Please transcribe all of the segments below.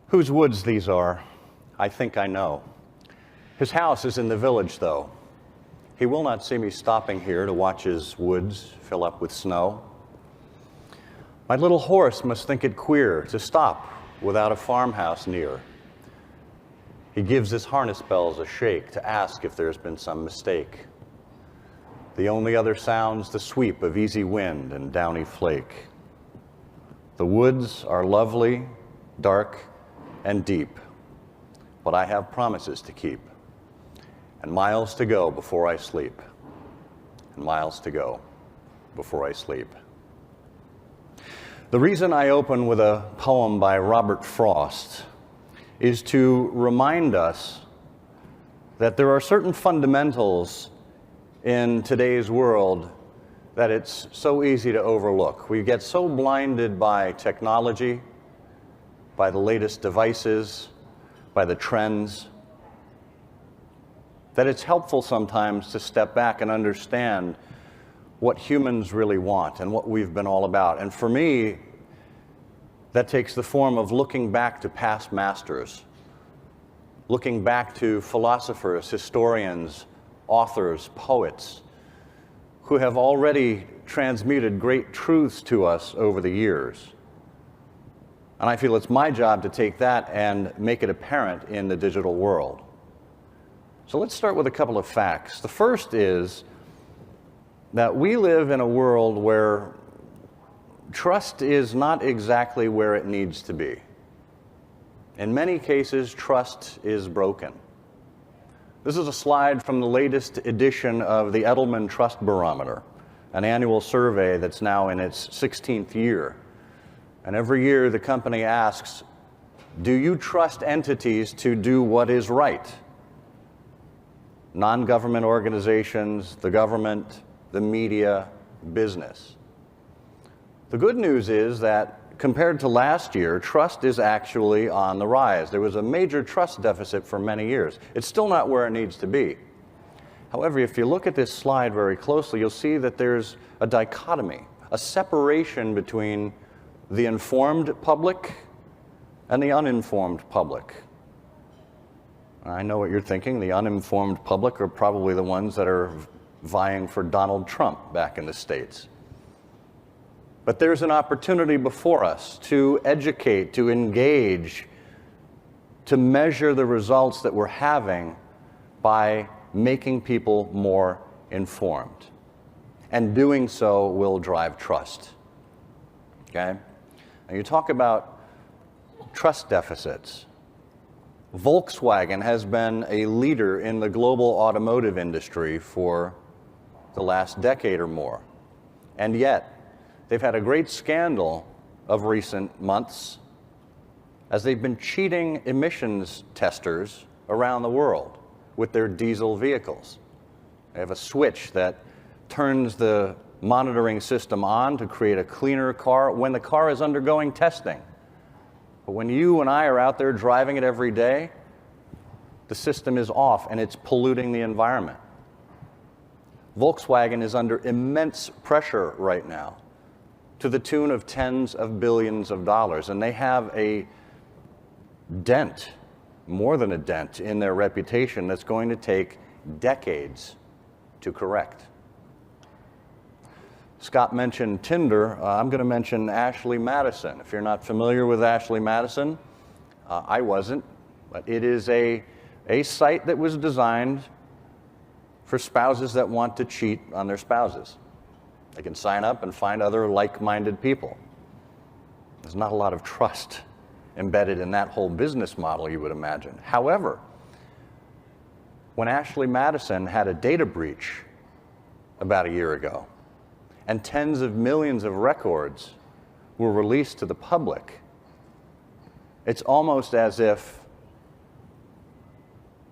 Whose woods these are, I think I know. His house is in the village, though. He will not see me stopping here to watch his woods fill up with snow. My little horse must think it queer to stop without a farmhouse near. He gives his harness bells a shake to ask if there's been some mistake. The only other sound's the sweep of easy wind and downy flake. The woods are lovely, dark, and deep, but I have promises to keep, and miles to go before I sleep, and miles to go before I sleep. The reason I open with a poem by Robert Frost is to remind us that there are certain fundamentals in today's world that it's so easy to overlook. We get so blinded by technology, by the latest devices, by the trends, that it's helpful sometimes to step back and understand what humans really want and what we've been all about. And for me, that takes the form of looking back to past masters, looking back to philosophers, historians, authors, poets, who have already transmuted great truths to us over the years. And I feel it's my job to take that and make it apparent in the digital world. So let's start with a couple of facts. The first is that we live in a world where trust is not exactly where it needs to be. In many cases, trust is broken. This is a slide from the latest edition of the Edelman Trust Barometer, an annual survey that's now in its 16th year. And every year the company asks, do you trust entities to do what is right? Non-government organizations, the government, the media, business. The good news is that compared to last year, trust is actually on the rise. There was a major trust deficit for many years. It's still not where it needs to be. However, if you look at this slide very closely, you'll see that there's a dichotomy, a separation between the informed public and the uninformed public. I know what you're thinking. The uninformed public are probably the ones that are vying for Donald Trump back in the States. But there's an opportunity before us to educate, to engage, to measure the results that we're having by making people more informed. And doing so will drive trust. Okay? Now you talk about trust deficits. Volkswagen has been a leader in the global automotive industry for the last decade or more. And yet, they've had a great scandal of recent months as they've been cheating emissions testers around the world with their diesel vehicles. They have a switch that turns the monitoring system on to create a cleaner car when the car is undergoing testing. But when you and I are out there driving it every day, the system is off and it's polluting the environment. Volkswagen is under immense pressure right now, to the tune of tens of billions of dollars. And they have a dent, more than a dent, in their reputation that's going to take decades to correct. Scott mentioned Tinder. I'm going to mention Ashley Madison. If you're not familiar with Ashley Madison, I wasn't, but it is a site that was designed for spouses that want to cheat on their spouses. They can sign up and find other like-minded people. There's not a lot of trust embedded in that whole business model, you would imagine. However, when Ashley Madison had a data breach about a year ago, and tens of millions of records were released to the public, it's almost as if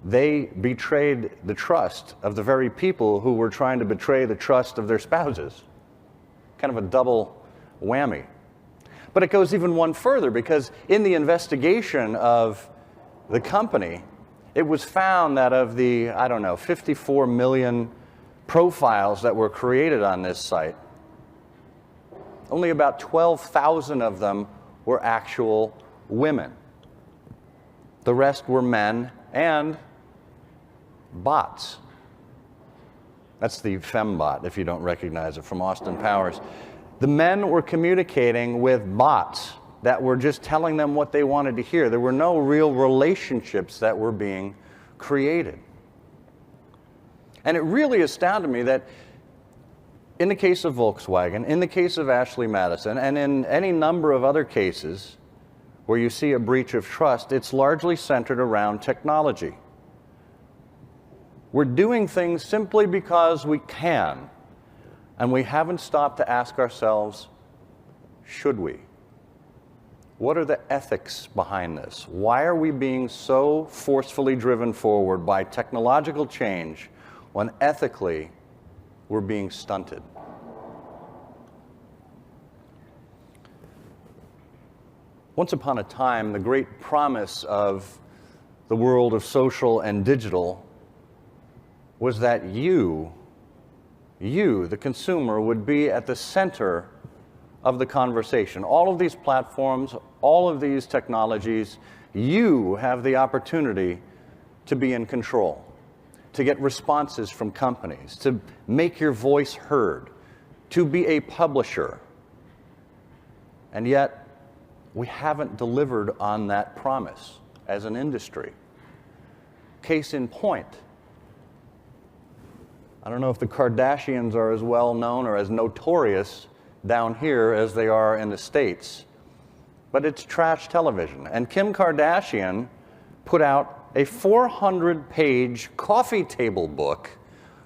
they betrayed the trust of the very people who were trying to betray the trust of their spouses. Kind of a double whammy. But it goes even one further, because in the investigation of the company, it was found that of the, 54 million profiles that were created on this site, only about 12,000 of them were actual women. The rest were men and bots. That's the fembot, if you don't recognize it, from Austin Powers. The men were communicating with bots that were just telling them what they wanted to hear. There were no real relationships that were being created. And it really astounded me that in the case of Volkswagen, in the case of Ashley Madison, and in any number of other cases where you see a breach of trust, it's largely centered around technology. We're doing things simply because we can, and we haven't stopped to ask ourselves, should we? What are the ethics behind this? Why are we being so forcefully driven forward by technological change when ethically we're being stunted? Once upon a time, the great promise of the world of social and digital was that you, the consumer, would be at the center of the conversation. All of these platforms, all of these technologies, you have the opportunity to be in control, to get responses from companies, to make your voice heard, to be a publisher. And yet, we haven't delivered on that promise as an industry. Case in point, I don't know if the Kardashians are as well known or as notorious down here as they are in the States, but it's trash television. And Kim Kardashian put out a 400-page coffee table book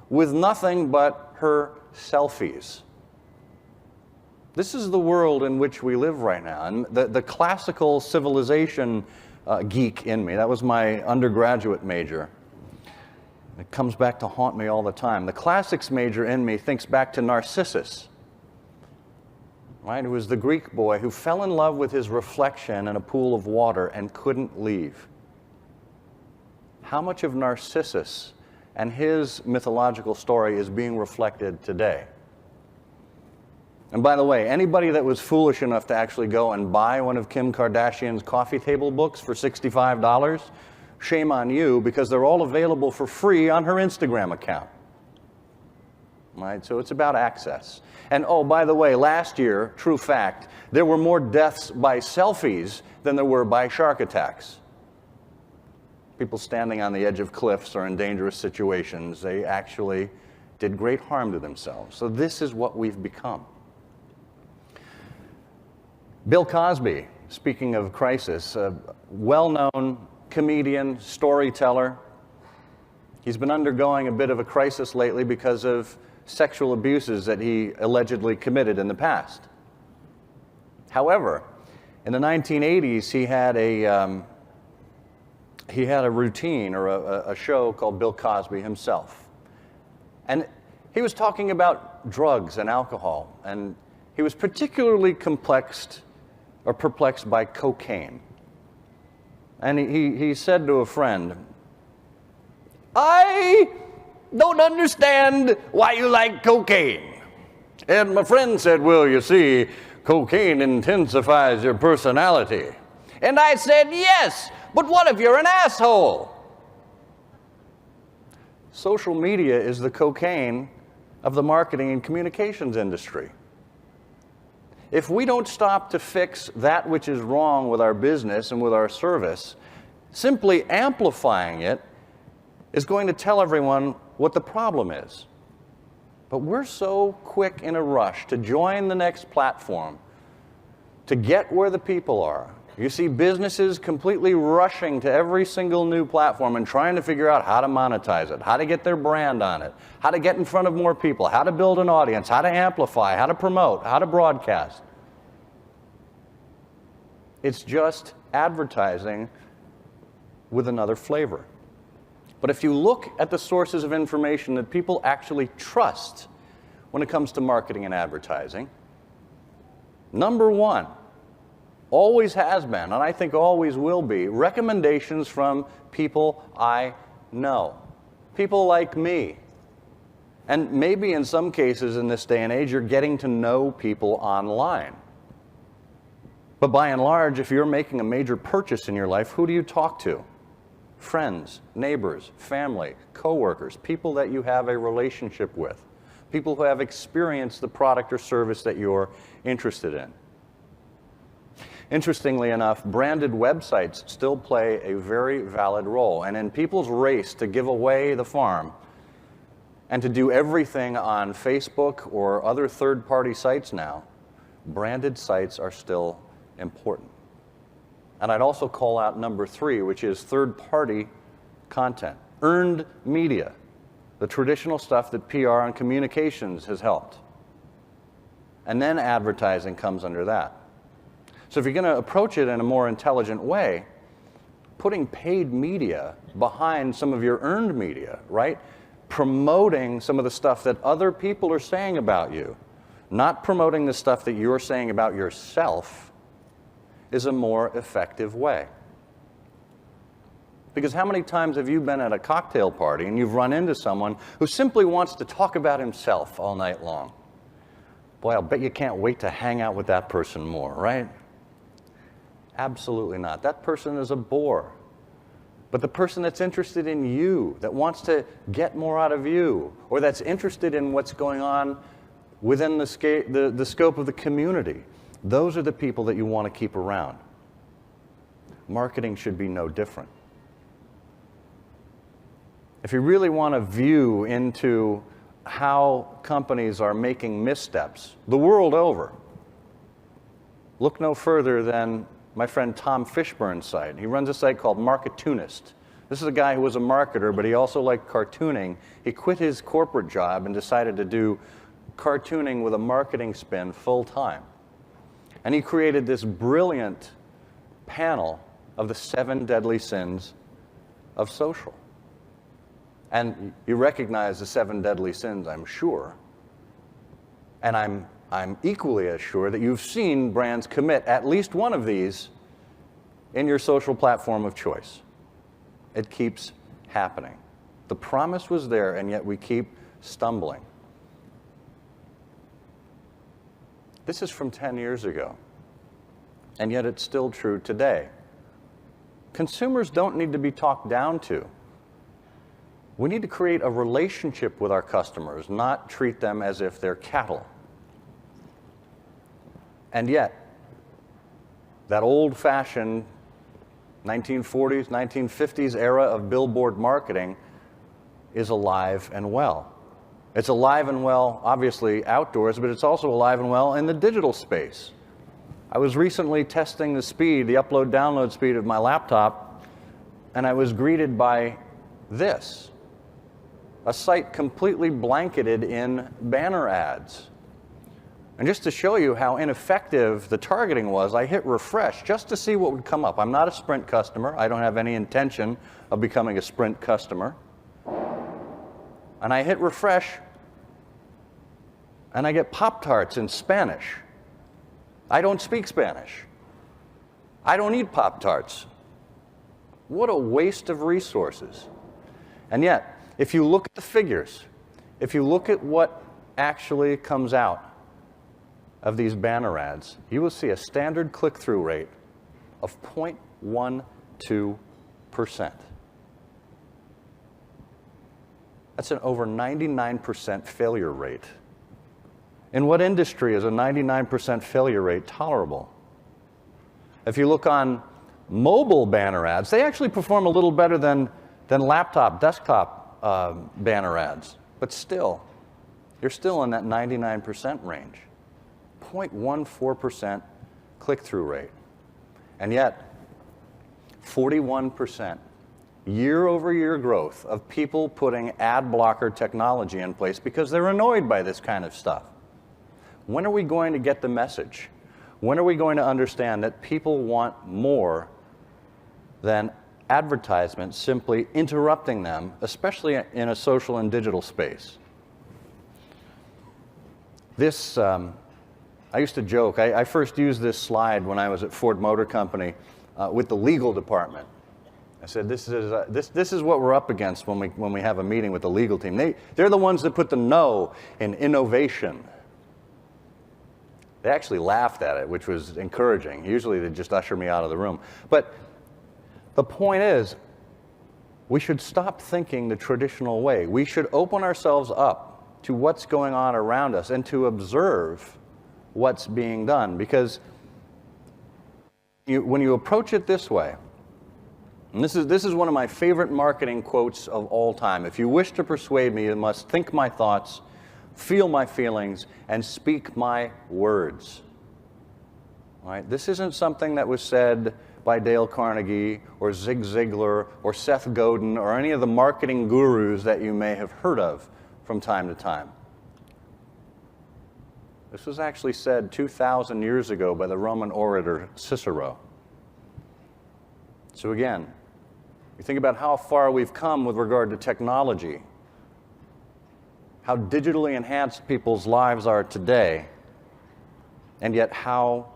with nothing but her selfies. This is the world in which we live right now. And the classical civilization geek in me, that was my undergraduate major. It comes back to haunt me all the time. The classics major in me thinks back to Narcissus, right? Who was the Greek boy who fell in love with his reflection in a pool of water and couldn't leave. How much of Narcissus and his mythological story is being reflected today? And by the way, anybody that was foolish enough to actually go and buy one of Kim Kardashian's coffee table books for $65, shame on you, because they're all available for free on her Instagram account. Right? So it's about access. And oh, by the way, last year, true fact, there were more deaths by selfies than there were by shark attacks. People standing on the edge of cliffs or in dangerous situations, they actually did great harm to themselves. So this is what we've become. Bill Cosby, speaking of crisis, a well-known comedian, storyteller. He's been undergoing a bit of a crisis lately because of sexual abuses that he allegedly committed in the past. However, in the 1980s, he had a routine or a show called Bill Cosby Himself. And he was talking about drugs and alcohol, and he was particularly perplexed by cocaine. And he said to a friend, "I don't understand why you like cocaine." And my friend said, "Well, you see, cocaine intensifies your personality." And I said, "Yes, but what if you're an asshole?" Social media is the cocaine of the marketing and communications industry. If we don't stop to fix that which is wrong with our business and with our service, simply amplifying it is going to tell everyone what the problem is. But we're so quick in a rush to join the next platform, to get where the people are. You see businesses completely rushing to every single new platform and trying to figure out how to monetize it, how to get their brand on it, how to get in front of more people, how to build an audience, how to amplify, how to promote, how to broadcast. It's just advertising with another flavor. But if you look at the sources of information that people actually trust when it comes to marketing and advertising, number one, always has been, and I think always will be, recommendations from people I know. People like me. And maybe in some cases in this day and age, you're getting to know people online. But by and large, if you're making a major purchase in your life, who do you talk to? friends, neighbors, family, coworkers, people that you have a relationship with, people who have experienced the product or service that you're interested in. Interestingly enough, branded websites still play a very valid role. And in people's race to give away the farm and to do everything on Facebook or other third-party sites now, branded sites are still important. And I'd also call out number 3, which is third-party content. Earned media, the traditional stuff that PR and communications has helped. And then advertising comes under that. So if you're going to approach it in a more intelligent way, putting paid media behind some of your earned media, right? Promoting some of the stuff that other people are saying about you, not promoting the stuff that you're saying about yourself, is a more effective way. Because how many times have you been at a cocktail party and you've run into someone who simply wants to talk about himself all night long? Boy, I'll bet you can't wait to hang out with that person more, right? Absolutely not. That person is a bore. But the person that's interested in you, that wants to get more out of you, or that's interested in what's going on within the scope of the community, those are the people that you want to keep around. Marketing should be no different. If you really want to view into how companies are making missteps the world over, look no further than my friend Tom Fishburne's site. He runs a site called Marketunist. This is a guy who was a marketer, but he also liked cartooning. He quit his corporate job and decided to do cartooning with a marketing spin full time. And he created this brilliant panel of the 7 deadly sins of social. And you recognize the 7 deadly sins, I'm sure. And I'm equally as sure that you've seen brands commit at least one of these in your social platform of choice. It keeps happening. The promise was there, and yet we keep stumbling. This is from 10 years ago, and yet it's still true today. Consumers don't need to be talked down to. We need to create a relationship with our customers, not treat them as if they're cattle. And yet, that old-fashioned 1940s, 1950s era of billboard marketing is alive and well. It's alive and well, obviously, outdoors, but it's also alive and well in the digital space. I was recently testing the speed, the upload-download speed of my laptop, and I was greeted by this, a site completely blanketed in banner ads. And just to show you how ineffective the targeting was, I hit refresh just to see what would come up. I'm not a Sprint customer. I don't have any intention of becoming a Sprint customer. And I hit refresh, and I get Pop-Tarts in Spanish. I don't speak Spanish. I don't eat Pop-Tarts. What a waste of resources. And yet, if you look at the figures, if you look at what actually comes out of these banner ads, you will see a standard click-through rate of 0.12%. That's an over 99% failure rate. In what industry is a 99% failure rate tolerable? If you look on mobile banner ads, they actually perform a little better than laptop, desktop banner ads. But still, you're still in that 99% range. 0.14% click-through rate. And yet, 41% year-over-year growth of people putting ad blocker technology in place because they're annoyed by this kind of stuff. When are we going to get the message? When are we going to understand that people want more than advertisements simply interrupting them, especially in a social and digital space? This, I used to joke, I first used this slide when I was at Ford Motor Company with the legal department. I said, this is what we're up against when we have a meeting with the legal team. They're the ones that put the no in innovation. They actually laughed at it, which was encouraging. Usually they just usher me out of the room. But the point is, we should stop thinking the traditional way. We should open ourselves up to what's going on around us and to observe what's being done. Because when you approach it this way, and this is one of my favorite marketing quotes of all time. If you wish to persuade me, you must think my thoughts, feel my feelings, and speak my words. All right? This isn't something that was said by Dale Carnegie or Zig Ziglar or Seth Godin or any of the marketing gurus that you may have heard of from time to time. This was actually said 2,000 years ago by the Roman orator Cicero. So again, you think about how far we've come with regard to technology, how digitally enhanced people's lives are today, and yet how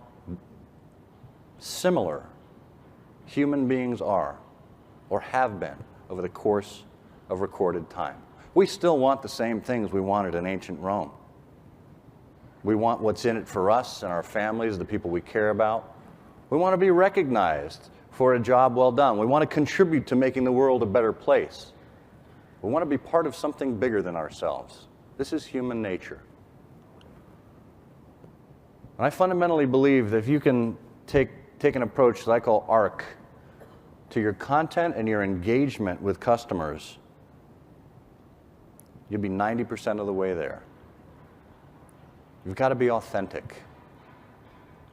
similar human beings are or have been over the course of recorded time. We still want the same things we wanted in ancient Rome. We want what's in it for us and our families, the people we care about. We want to be recognized for a job well done. We want to contribute to making the world a better place. We want to be part of something bigger than ourselves. This is human nature. And I fundamentally believe that if you can take an approach that I call ARC to your content and your engagement with customers, you'll be 90% of the way there. You've got to be authentic,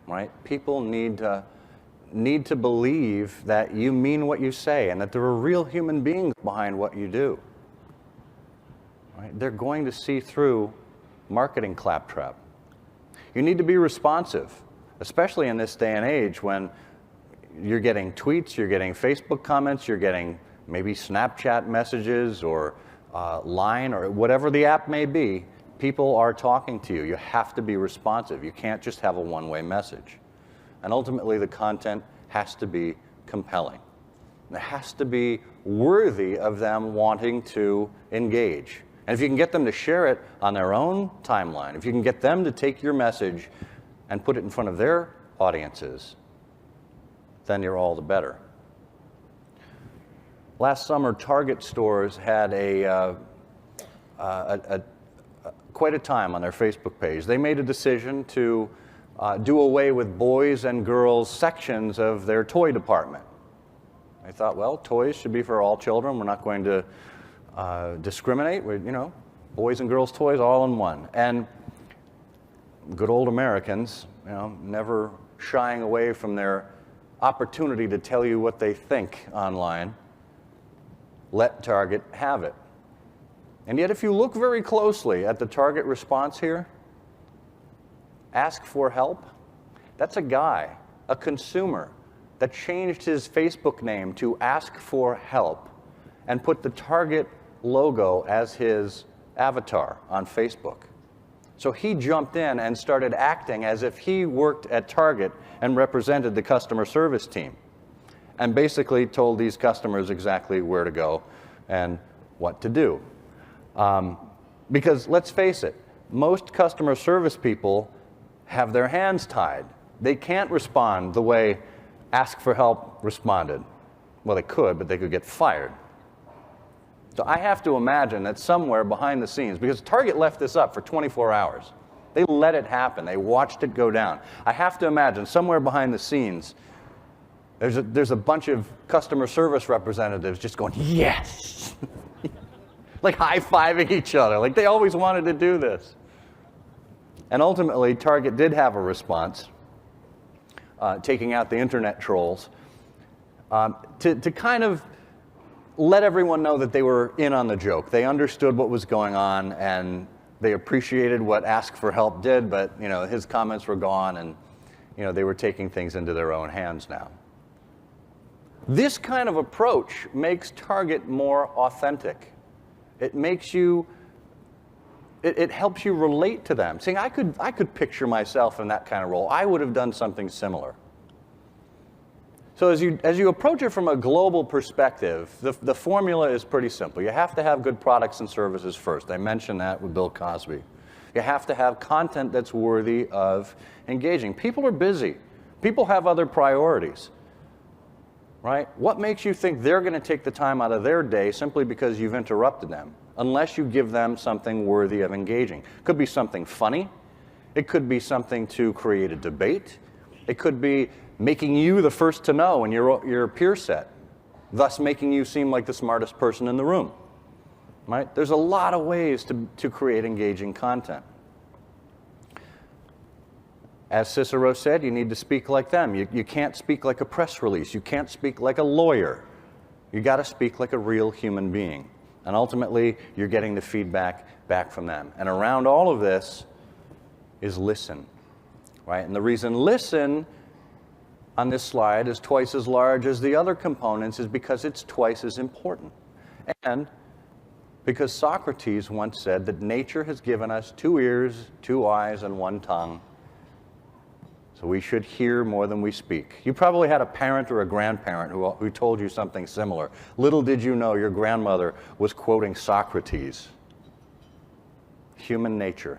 right? People need to believe that you mean what you say and that there are real human beings behind what you do. Right? They're going to see through marketing claptrap. You need to be responsive, especially in this day and age when you're getting tweets, you're getting Facebook comments, you're getting maybe Snapchat messages or Line or whatever the app may be. People are talking to you. You have to be responsive. You can't just have a one-way message. And ultimately, the content has to be compelling. It has to be worthy of them wanting to engage. And if you can get them to share it on their own timeline, if you can get them to take your message and put it in front of their audiences, then you're all the better. Last summer, Target stores had quite a time on their Facebook page. They made a decision to do away with boys and girls sections of their toy department. They thought, well, toys should be for all children. We're not going to discriminate. Boys and girls toys all in one. And good old Americans, never shying away from their opportunity to tell you what they think online, let Target have it. And yet, if you look very closely at the Target response here, ask for help, that's a guy, a consumer, that changed his Facebook name to Ask for Help and put the Target logo as his avatar on Facebook. So he jumped in and started acting as if he worked at Target and represented the customer service team, and basically told these customers exactly where to go and what to do. Because let's face it, most customer service people have their hands tied. They can't respond the way Ask for Help responded. Well, they could, but they could get fired. So I have to imagine that somewhere behind the scenes, because Target left this up for 24 hours. They let it happen. They watched it go down. I have to imagine somewhere behind the scenes, there's a bunch of customer service representatives just going, yes! Like high-fiving each other, like they always wanted to do this. And ultimately, Target did have a response, taking out the internet trolls, to kind of let everyone know that they were in on the joke. They understood what was going on, and they appreciated what Ask for Help did, but his comments were gone, and they were taking things into their own hands now. This kind of approach makes Target more authentic. It makes you, it helps you relate to them. Saying, I could picture myself in that kind of role. I would have done something similar. So as you approach it from a global perspective, the formula is pretty simple. You have to have good products and services first. I mentioned that with Bill Cosby. You have to have content that's worthy of engaging. People are busy. People have other priorities. right? What makes you think they're going to take the time out of their day simply because you've interrupted them, unless you give them something worthy of engaging? It could be something funny. It could be something to create a debate. It could be making you the first to know in your peer set, thus making you seem like the smartest person in the room, right? There's a lot of ways to create engaging content. As Cicero said, you need to speak like them. You can't speak like a press release. You can't speak like a lawyer. You got to speak like a real human being. And ultimately, you're getting the feedback back from them. And around all of this is listen, right? And the reason listen on this slide is twice as large as the other components is because it's twice as important. And because Socrates once said that nature has given us 2 ears, 2 eyes, and 1 tongue. So we should hear more than we speak. You probably had a parent or a grandparent who told you something similar. Little did you know your grandmother was quoting Socrates. Human nature.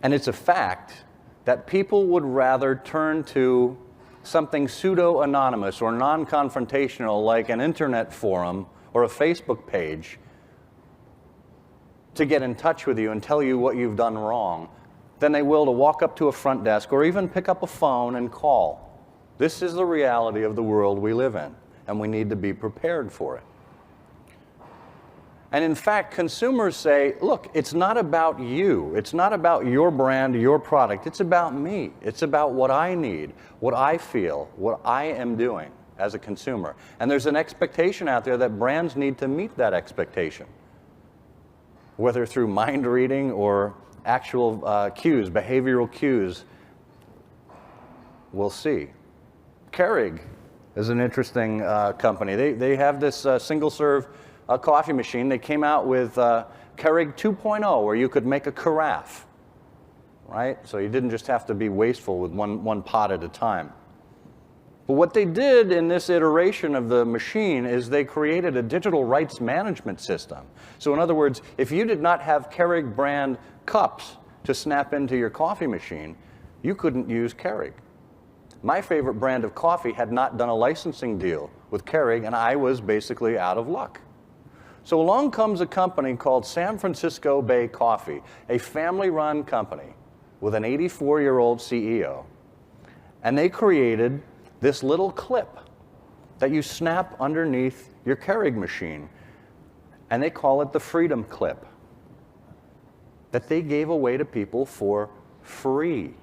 And it's a fact that people would rather turn to something pseudo-anonymous or non-confrontational like an internet forum or a Facebook page to get in touch with you and tell you what you've done wrong than they will to walk up to a front desk or even pick up a phone and call. This is the reality of the world we live in, and we need to be prepared for it. And in fact, consumers say, look, it's not about you. It's not about your brand, your product. It's about me. It's about what I need, what I feel, what I am doing as a consumer. And there's an expectation out there that brands need to meet that expectation, whether through mind reading or actual cues, behavioral cues. We'll see. Keurig is an interesting company. They have this single-serve coffee machine. They came out with Keurig 2.0, where you could make a carafe, right? So you didn't just have to be wasteful with one pot at a time. But what they did in this iteration of the machine is they created a digital rights management system. So in other words, if you did not have Keurig brand cups to snap into your coffee machine, you couldn't use Keurig. My favorite brand of coffee had not done a licensing deal with Keurig, and I was basically out of luck. So along comes a company called San Francisco Bay Coffee, a family-run company with an 84-year-old CEO. And they created this little clip that you snap underneath your Keurig machine. And they call it the Freedom Clip, that they gave away to people for free.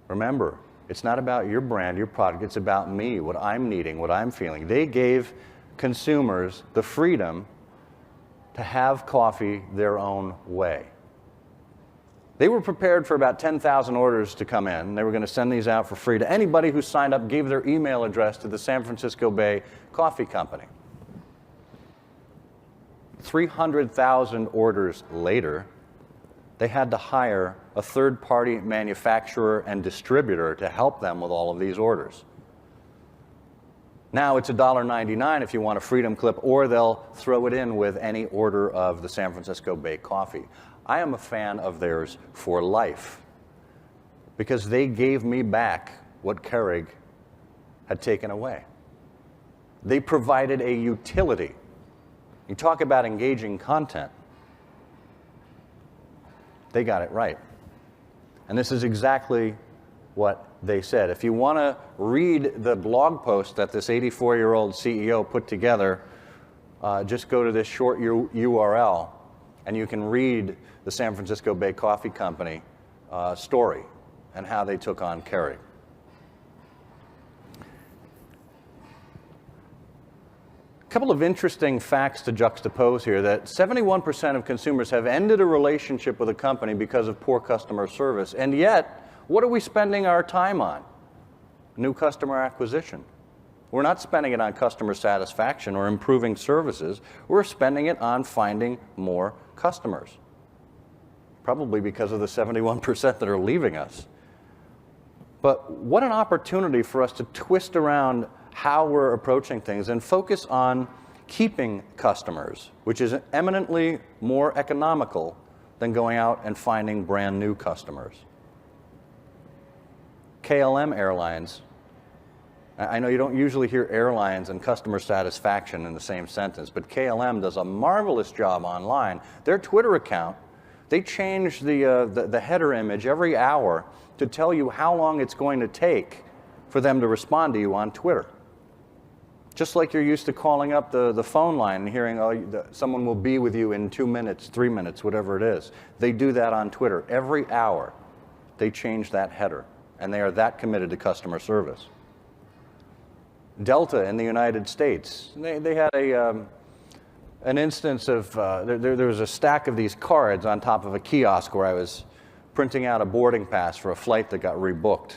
Remember, it's not about your brand, your product. It's about me, what I'm needing, what I'm feeling. They gave consumers the freedom to have coffee their own way. They were prepared for about 10,000 orders to come in. They were going to send these out for free to anybody who signed up, gave their email address to the San Francisco Bay Coffee Company. 300,000 orders later, they had to hire a third-party manufacturer and distributor to help them with all of these orders. Now it's $1.99 if you want a Freedom Clip, or they'll throw it in with any order of the San Francisco Bay Coffee. I am a fan of theirs for life because they gave me back what Keurig had taken away. They provided a utility. You talk about engaging content. They got it right. And this is exactly what they said. If you want to read the blog post that this 84-year-old CEO put together, just go to this short URL, and you can read the San Francisco Bay Coffee Company story and how they took on Keurig. A couple of interesting facts to juxtapose here: that 71% of consumers have ended a relationship with a company because of poor customer service, and yet, what are we spending our time on? New customer acquisition. We're not spending it on customer satisfaction or improving services. We're spending it on finding more customers. Probably because of the 71% that are leaving us. But what an opportunity for us to twist around how we're approaching things and focus on keeping customers, which is eminently more economical than going out and finding brand new customers. KLM Airlines. I know you don't usually hear airlines and customer satisfaction in the same sentence, but KLM does a marvelous job online. Their Twitter account, they change the header image every hour to tell you how long it's going to take for them to respond to you on Twitter. Just like you're used to calling up the phone line and hearing, oh, someone will be with you in 2 minutes, 3 minutes, whatever it is. They do that on Twitter. Every hour, they change that header, and they are that committed to customer service. Delta in the United States, they had an instance of, there was a stack of these cards on top of a kiosk where I was printing out a boarding pass for a flight that got rebooked.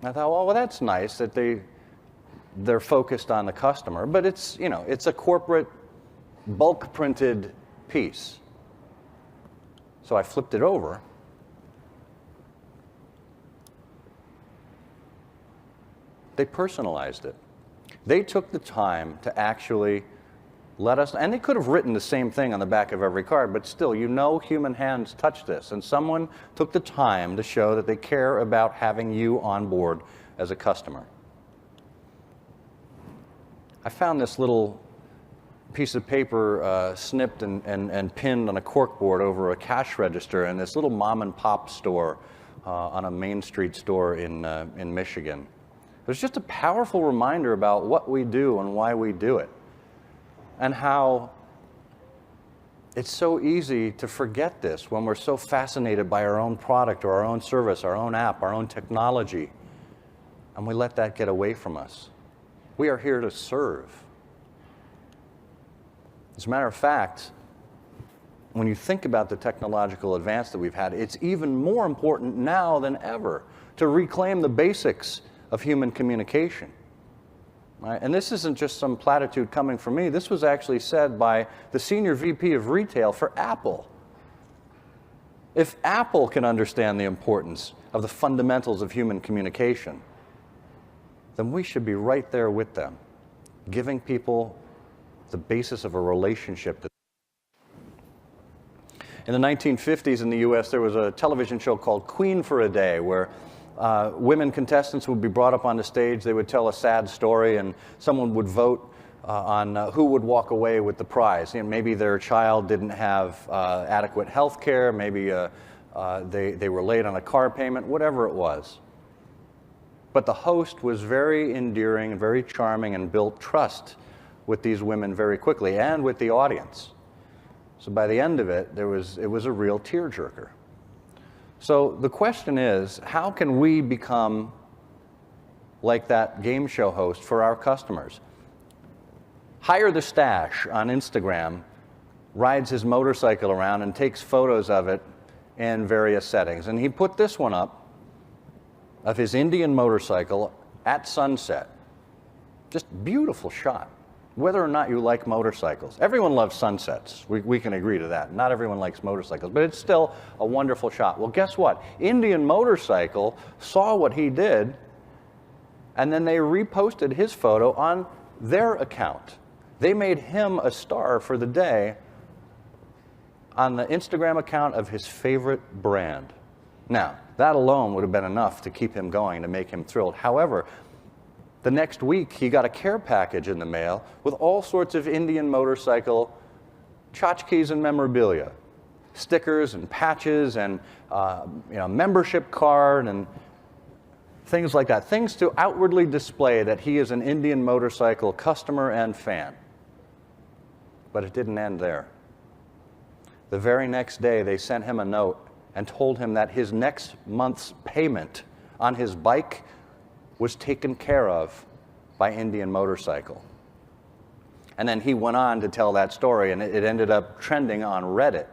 And I thought, well, that's nice that they're focused on the customer, but it's, you know, it's a corporate bulk printed piece. So I flipped it over. They personalized it. They took the time to actually let us, and they could have written the same thing on the back of every card, but still, you know, human hands touch this, and someone took the time to show that they care about having you on board as a customer. I found this little piece of paper snipped and pinned on a corkboard over a cash register in this little mom and pop store on a Main Street store in Michigan. It was just a powerful reminder about what we do and why we do it, and how it's so easy to forget this when we're so fascinated by our own product or our own service, our own app, our own technology, and we let that get away from us. We are here to serve. As a matter of fact, when you think about the technological advance that we've had, it's even more important now than ever to reclaim the basics of human communication. Right? And this isn't just some platitude coming from me. This was actually said by the senior VP of retail for Apple. If Apple can understand the importance of the fundamentals of human communication, then we should be right there with them, giving people the basis of a relationship. In the 1950s in the US, there was a television show called Queen for a Day, where women contestants would be brought up on the stage. They would tell a sad story, and someone would vote on who would walk away with the prize. You know, maybe their child didn't have adequate health care, maybe they were late on a car payment, whatever it was. But the host was very endearing, very charming, and built trust with these women very quickly, and with the audience. So by the end of it, it was a real tearjerker. So the question is, how can we become like that game show host for our customers? Hire the Stash on Instagram rides his motorcycle around and takes photos of it in various settings. And he put this one up of his Indian motorcycle at sunset. Just beautiful shot. Whether or not you like motorcycles. Everyone loves sunsets. We can agree to that. Not everyone likes motorcycles, but it's still a wonderful shot. Well, guess what? Indian Motorcycle saw what he did, and then they reposted his photo on their account. They made him a star for the day on the Instagram account of his favorite brand. Now, that alone would have been enough to keep him going, to make him thrilled. However, the next week, he got a care package in the mail with all sorts of Indian Motorcycle tchotchkes and memorabilia, stickers and patches and membership card and things like that, things to outwardly display that he is an Indian Motorcycle customer and fan. But it didn't end there. The very next day, they sent him a note and told him that his next month's payment on his bike was taken care of by Indian Motorcycle. And then he went on to tell that story, and it ended up trending on Reddit,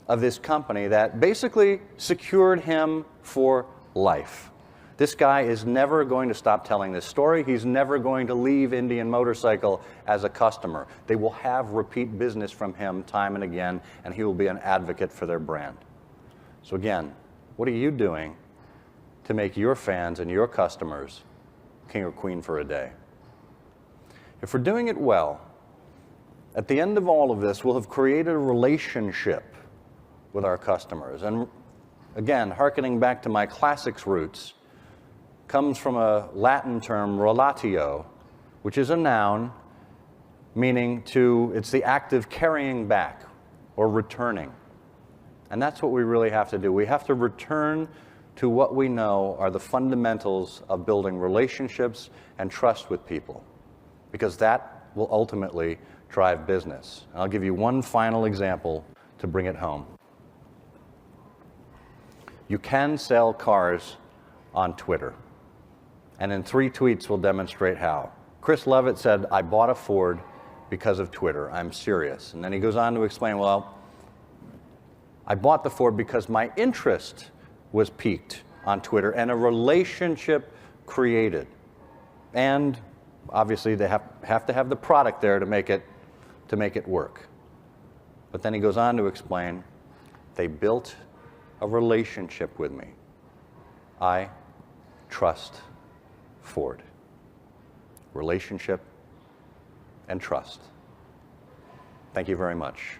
of this company that basically secured him for life. This guy is never going to stop telling this story. He's never going to leave Indian Motorcycle as a customer. They will have repeat business from him time and again, and he will be an advocate for their brand. So again, what are you doing to make your fans and your customers king or queen for a day? If we're doing it well, at the end of all of this, we'll have created a relationship with our customers. And again, hearkening back to my classics roots, comes from a Latin term, relatio, which is a noun meaning it's the act of carrying back or returning. And that's what we really have to do. We have to return to what we know are the fundamentals of building relationships and trust with people, because that will ultimately drive business. And I'll give you one final example to bring it home. You can sell cars on Twitter, and in 3 tweets will demonstrate how. Chris Levitt said, "I bought a Ford because of Twitter. I'm serious." And then he goes on to explain, well, I bought the Ford because my interest was piqued on Twitter and a relationship created. And obviously they have to have the product there to make it work. But then he goes on to explain, they built a relationship with me. I trust Ford. Relationship and trust. Thank you very much.